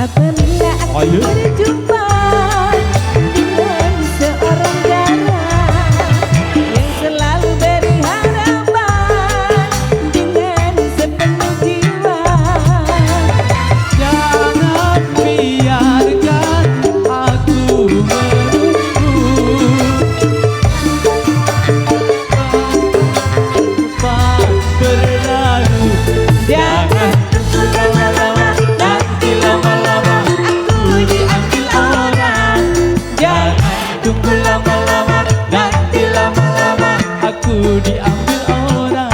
apabila aku berjumpa dengan seorang gadis yang selalu beri harapan dengan sepenuh jiwa. Jangan biarkan aku menunggu tempat berlalu. Jangan tunggu lama-lama, nanti lama-lama aku diambil orang. Jangan tunggu lama-lama, nanti lama-lama aku diambil orang.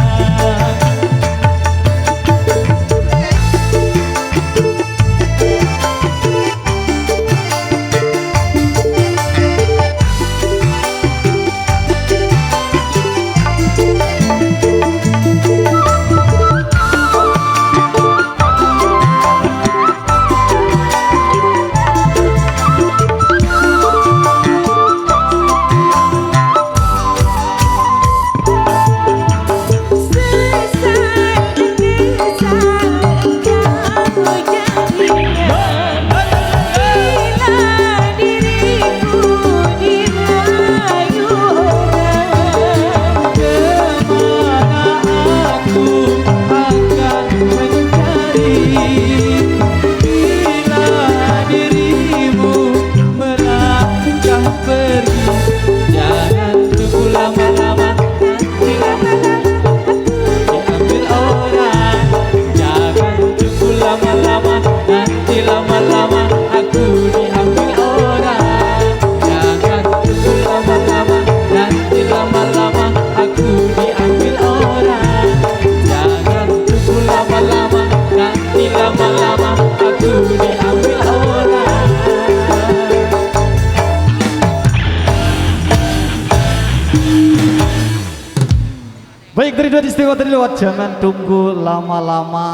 Lama-lama aku diambil orang. Jangan tunggu lama-lama, nanti lama-lama aku diambil orang. Jangan tunggu lama-lama, nanti lama-lama aku diambil orang. Baik, dari dua istimewa dari lewat jangan tunggu lama-lama.